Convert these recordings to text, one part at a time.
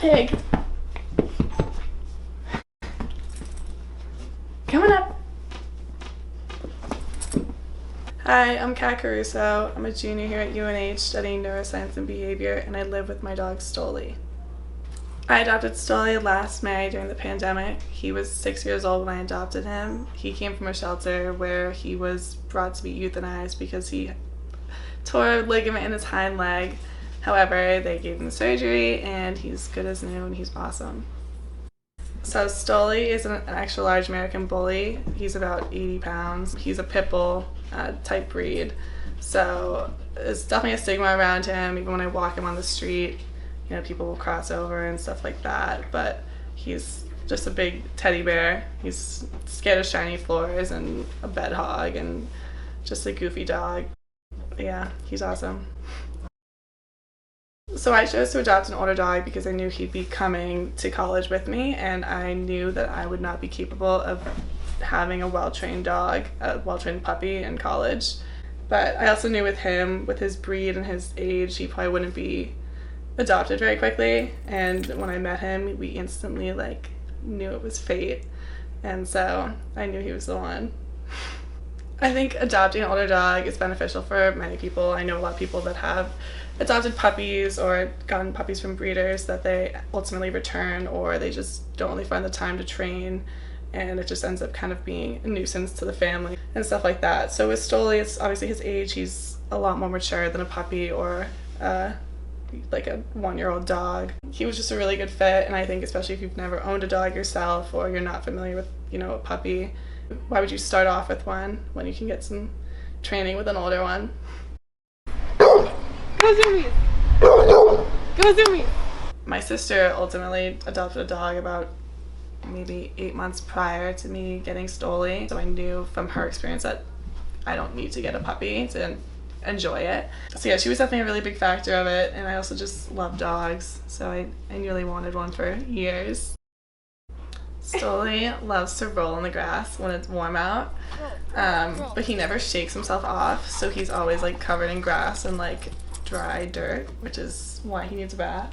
pig. Coming up. Hi, I'm Caruso. I'm a junior here at UNH studying neuroscience and behavior, and I live with my dog Stoli. I adopted Stoli last May during the pandemic. He was 6 years old when I adopted him. He came from a shelter where he was brought to be euthanized because he tore a ligament in his hind leg. However, they gave him surgery and he's good as new and he's awesome. So Stoli is an extra large American bully. He's about 80 pounds. He's a pit bull type breed. So there's definitely a stigma around him. Even when I walk him on the street, you know, people will cross over and stuff like that. But he's just a big teddy bear. He's scared of shiny floors and a bed hog and just a goofy dog. Yeah, he's awesome. So I chose to adopt an older dog because I knew he'd be coming to college with me, and I knew that I would not be capable of having a well-trained dog, a well-trained puppy in college. But I also knew with him, with his breed and his age, he probably wouldn't be adopted very quickly. And when I met him, we instantly knew it was fate, and so I knew he was the one. I think adopting an older dog is beneficial for many people. I know a lot of people that have adopted puppies or gotten puppies from breeders that they ultimately return, or they just don't really find the time to train, and it just ends up kind of being a nuisance to the family and stuff like that. So with Stoli, it's obviously his age. He's a lot more mature than a puppy or like a 1-year-old dog. He was just a really good fit, and I think especially if you've never owned a dog yourself or you're not familiar with, a puppy, why would you start off with one when you can get some training with an older one? Go zoomies! Go zoomies! My sister ultimately adopted a dog about maybe 8 months prior to me getting Stoli, so I knew from her experience that I don't need to get a puppy to enjoy it. So yeah, she was definitely a really big factor of it, and I also just love dogs, so I really wanted one for years. Stoli loves to roll in the grass when it's warm out, but he never shakes himself off, so he's always covered in grass and dry dirt, which is why he needs a bath.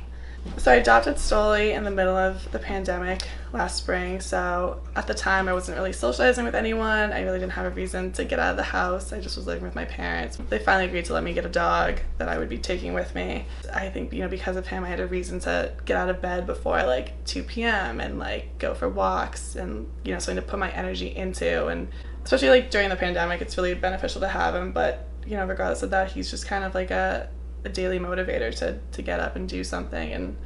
So I adopted Stoli in the middle of the pandemic last spring, so at the time I wasn't really socializing with anyone. I really didn't have a reason to get out of the house. I just was living with my parents. They finally agreed to let me get a dog that I would be taking with me. I think, because of him, I had a reason to get out of bed before 2 p.m. and go for walks and, something to put my energy into. And especially during the pandemic, it's really beneficial to have him, but, regardless of that, he's just kind of a daily motivator to get up and do something, and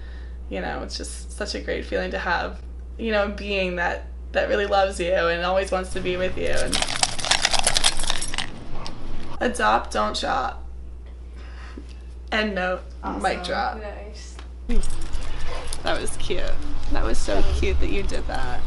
it's just such a great feeling to have a being that really loves you and always wants to be with you. And adopt, don't shop. End note. Awesome. Mic drop. Nice. That was cute. That was so cute that you did that.